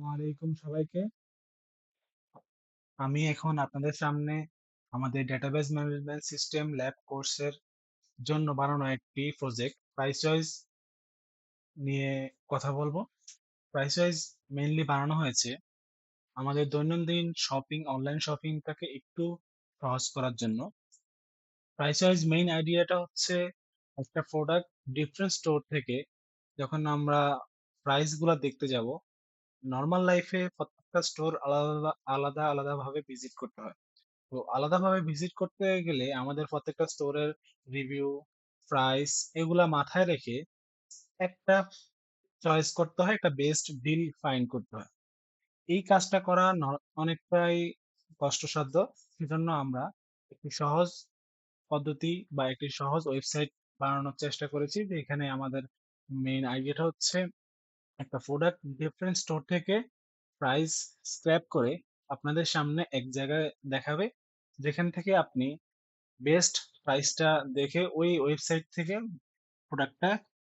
ওয়ালাইকুম সবাইকে। আমি এখন আপনাদের সামনে আমাদের ডেটাবেস ম্যানেজমেন্ট সিস্টেম ল্যাব কোর্সের জন্য বানানো একটি প্রজেক্ট প্রাইস ওয়াইজ নিয়ে কথা বলবো। প্রাইস ওয়াইজ মেইনলি বানানো হয়েছে আমাদের দৈনন্দিন শপিং, অনলাইন শপিংটাকে একটু সহজ করার জন্য। প্রাইস ওয়াইজ মেইন আইডিয়াটা হচ্ছে একটা প্রোডাক্ট ডিফারেন্ট স্টোর থেকে যখন আমরা প্রাইস গুলা দেখতে যাব, নর্মাল লাইফে প্রত্যেকটা স্টোর আলাদা আলাদা আলাদা ভাবে ভিজিট করতে হয়। তো আলাদাভাবে ভিজিট করতে গেলে আমাদের প্রত্যেকটা স্টোরের রিভিউ, প্রাইস এগুলা মাথায় রেখে একটা চয়েস করতে হয়, একটা বেস্ট ডিল ফাইন্ড করতে হয়। এই কাজটা করা অনেকটাই কষ্টসাধ্য। সেজন্য আমরা একটি সহজ পদ্ধতি বা একটি সহজ ওয়েবসাইট বানানোর চেষ্টা করেছি, যে এখানে আমাদের মেইন আইডিয়াটা হচ্ছে একটা প্রোডাক্ট ডিফারেন্ট স্টোর থেকে প্রাইস স্ক্র্যাপ করে আপনাদের সামনে এক জায়গায় দেখাবে, যেখান থেকে আপনি বেস্ট প্রাইসটা দেখে ওই ওয়েবসাইট থেকে প্রোডাক্টটা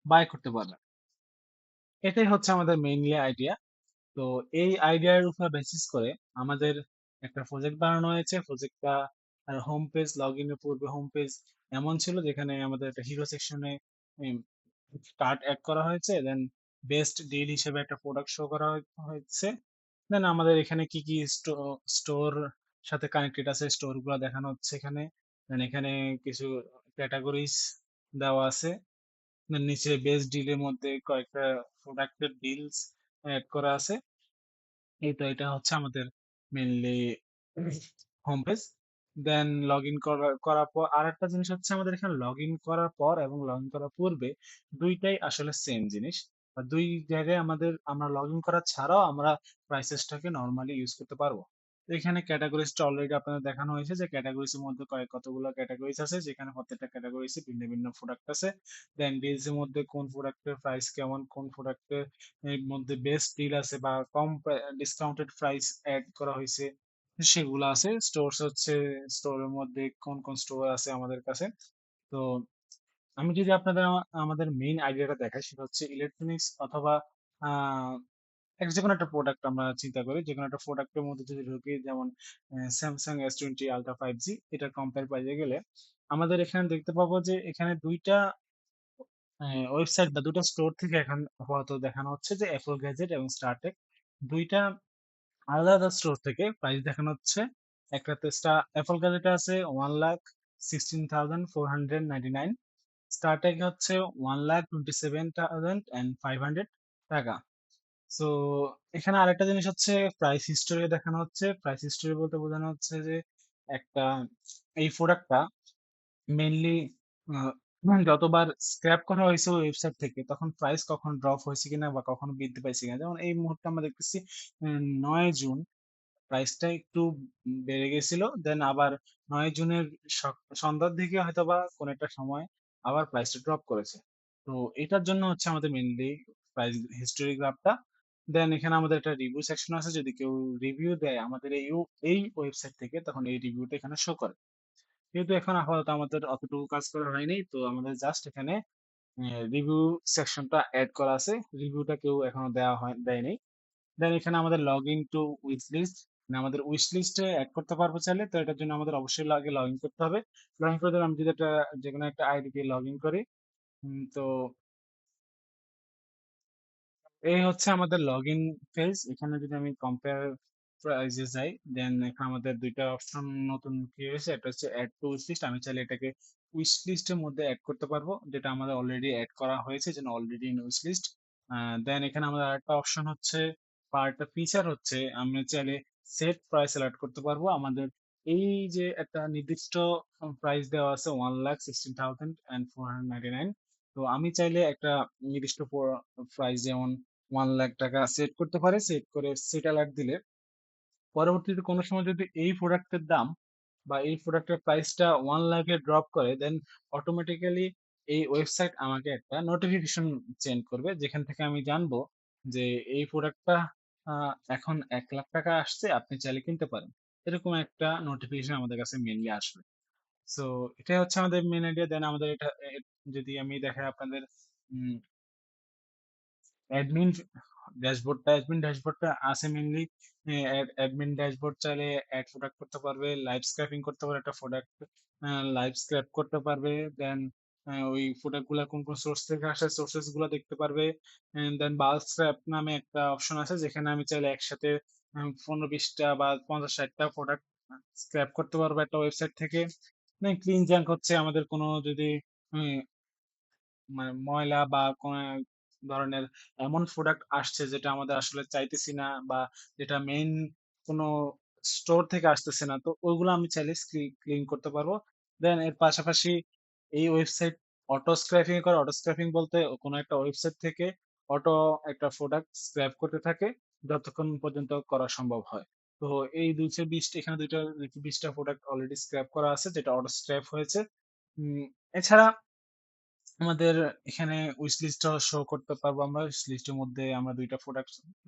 বাই করতে পারবেন। এটাই হচ্ছে আমাদের মেইনলি আইডিয়া। তো এই আইডিয়ার উপর বেসিস করে আমাদের একটা প্রজেক্ট বানানো হয়েছে। প্রজেক্টটা হোম পেজ, লগ ইনের পূর্বে হোম পেজ এমন ছিল যেখানে আমাদের একটা হিরো সেকশনে কার্ড অ্যাড করা হয়েছে, দেন বেস্ট ডিল হিসেবে একটা প্রোডাক্ট শো করা হয়েছে। দেন আমাদের এখানে কি কি স্টোর সাথে কানেক্টেড আছে স্টোর গুলো দেখানো হচ্ছে এখানে। দেন এখানে কিছু ক্যাটাগরিজ দেওয়া আছে। দেন নিচে বেস্ট ডিলের মধ্যে কয়েকটা প্রোডাক্টের ডিলস অ্যাড করা আছে। এই তো এটা হচ্ছে আমাদের mainly home page. Then log in করার পর আর একটা জিনিস হচ্ছে, আমাদের এখানে লগ ইন করার পর এবং লগ ইন করার পূর্বে দুইটাই আসলে সেম জিনিস। আর দুই জায়গায় আমরা লগ ইন করা ছাড়াও আমরা প্রাইসেসটাকে নর্মালি ইউজ করতে পারবো। তো এখানে ক্যাটাগরিজটা অলরেডি আপনাদের দেখানো হয়েছে, যে ক্যাটাগরিজ এর মধ্যে কতগুলো ক্যাটাগরিজ আছে, যেখানে প্রত্যেকটা ক্যাটাগরিজে ভিন্ন ভিন্ন প্রোডাক্ট আছে। দেন ডিলস এর মধ্যে কোন প্রোডাক্টের প্রাইস কেমন, কোন প্রোডাক্টের এর মধ্যে বেস্ট ডিল আছে বা কম ডিসকাউন্টেড প্রাইস অ্যাড করা হয়েছে, সেগুলো আছে। স্টোরস হচ্ছে স্টোরের মধ্যে কোন কোন স্টোর আছে আমাদের কাছে। তো আমি যদি আপনাদের আমাদের মেইন আইডিয়াটা দেখাই, সেটা হচ্ছে ইলেকট্রনিক্স অথবা আহ যে কোনো একটা প্রোডাক্ট আমরা চিন্তা করি, যে কোনো একটা প্রোডাক্টের মধ্যে যদি ঢুকি, যেমন স্যামসাং S20 Ultra 5G, এটা কম্পেয়ার পাইতে গেলে আমাদের এখানে দেখতে পাবো যে এখানে দুইটা ওয়েবসাইট বা দুটো স্টোর থেকে এখন আপাতত দেখানো হচ্ছে, যে অ্যাপল গ্যাজেট এবং স্টারটেক দুইটা আলাদা আলাদা স্টোর থেকে প্রাইস দেখানো হচ্ছে। একটাতে অ্যাপল গ্যাজেটে আছে 1,16,499, স্টারটেক হচ্ছে 1,27,500 টাকা। সো এখানে আরেকটা জিনিস হচ্ছে, প্রাইস হিস্টোরি দেখানো হচ্ছে। প্রাইস হিস্টোরি বলতে বোঝানো হচ্ছে যে একটা এই প্রোডাক্টটা মেইনলি যতবার স্ক্র্যাপ করা হয়েছে ওই ওয়েবসাইট থেকে, তখন প্রাইস কখন ড্রপ হয়েছে কিনা বা কখনো বৃদ্ধি পাইছে কিনা। যেমন এই মুহূর্তে আমরা দেখতেছি 9 জুন প্রাইসটা একটু বেড়ে গেছিল, দেন আবার 9 জুনের সন্ধ্যার দিকে হয়তো বা কোনো একটা সময় আবার প্রাইসটা ড্রপ করেছে। তো এটার জন্য হচ্ছে আমাদের মেইনলি প্রাইস হিস্টোরি গ্রাফটা। দেন এখানে আমাদের একটা রিভিউ সেকশন আছে, যদি কেউ রিভিউ দেয় আমাদের এই ওয়েবসাইট থেকে, তখন এই রিভিউটা এখানে শো করে। যেহেতু এখন আপাতত আমাদের অতটুকু কাজ করা হয়নি, তো আমাদের জাস্ট এখানে রিভিউ সেকশনটা অ্যাড করা আছে। রিভিউটা কেউ এখনো দেয়নি। দেন এখানে আমাদের log in to wish list, আমাদের উইশ লিস্টে অ্যাড করতে পারবো চাইলে। তো এটার জন্য আমাদের অবশ্যই আগে লগ ইন করতে হবে। লগ ইন করে আমি যদি একটা যে কোনো একটা আইডি দিয়ে লগ ইন করি, তো এই হচ্ছে আমাদের লগ ইন পেজ। এখানে যদি আমি কম্পেয়ার প্রাইজে যাই, দেন এখানে আমাদের দুইটা অপশন নতুন কি হয়েছে, একটা হচ্ছে অ্যাড টু উইশ লিস্ট। আমি চাইলে এটাকে উইশ লিস্টের মধ্যে অ্যাড করতে পারবো, যেটা আমাদের অলরেডি অ্যাড করা হয়েছে, যেন অলরেডি ইন উইশ লিস্ট। দেন এখানে আমাদের আরেকটা অপশন হচ্ছে বা একটা ফিচার হচ্ছে, আমরা চাইলে সেট প্রাইস সিলেক্ট করতে পারবো। আমাদের এই যে একটা নির্দিষ্ট প্রাইস দেওয়া আছে 1,16,499, তো আমি চাইলে একটা নির্দিষ্ট প্রাইস, যেমন 1 লাখ টাকা সেট করতে পারে। সেট করে সেট অ্যালার্ট দিলে পরবর্তীতে কোনো সময় যদি এই প্রোডাক্টের দাম বা এই প্রোডাক্টের প্রাইসটা 1 লাখে ড্রপ করে, দেন অটোমেটিক্যালি এই ওয়েবসাইট আমাকে একটা নোটিফিকেশন সেন্ড করবে, যেখান থেকে আমি জানবো যে এই প্রোডাক্টটা এখন 1 লাখ টাকা আসছে, আপনি চাইলে কিনতে পারেন। এরকম একটা নোটিফিকেশন আমাদের কাছে মেনলি আসবে। সো এটাই হচ্ছে আমাদের মেন আইডিয়া। দেন আমাদের যদি আমি দেখাই আপনাদের অ্যাডমিন ড্যাশবোর্ডটা, অ্যাডমিন ড্যাশবোর্ডটা আছে মেইনলি অ্যাডমিন ড্যাশবোর্ড চাইলে অ্যাড প্রোডাক্ট করতে পারবে, লাইভ স্ক্র্যাপিং করতে পারবে, একটা প্রোডাক্ট লাইভ স্ক্র্যাপ করতে পারবে। দেন ওই প্রোডাক্ট গুলা কোন কোন সোর্স থেকে আসে সোর্সেস গুলা দেখতে পারবে। দেন বাল্ক স্ক্র্যাপ নামে একটা অপশন আছে যেখানে আমি চাইলে একসাথে 15-20টা বা 50-60টা প্রোডাক্ট স্ক্র্যাপ করতে পারবো একটা ওয়েবসাইট থেকে। দেন ক্লিন জাঙ্ক হচ্ছে আমাদের কোনো যদি উম, মানে ময়লা বা কোন এক ধরনের এমন প্রোডাক্ট আসছে যেটা আমাদের আসলে চাইতেছি না, বা যেটা মেইন কোনো স্টোর থেকে আসতেছে না, তো ওইগুলো আমি চাইলে ক্লিন করতে পারবো। দেন এর পাশাপাশি এই ওয়েবসাইট অটো স্ক্র্যাপিং করে। অটো স্ক্র্যাপিং বলতে কোনো একটা ওয়েবসাইট থেকে অটো একটা প্রোডাক্ট স্ক্র্যাপ করতে থাকে যতক্ষণ পর্যন্ত করা সম্ভব হয়। তো এই 220 এখানে 220টা প্রোডাক্ট অলরেডি স্ক্র্যাপ করা আছে যেটা অটো স্ক্র্যাপ হয়েছে। এছাড়া আমাদের এখানে উইশ লিস্টটাও শো করতে পারবো আমরা। উইশ লিস্টের মধ্যে আমরা 2টা প্রোডাক্ট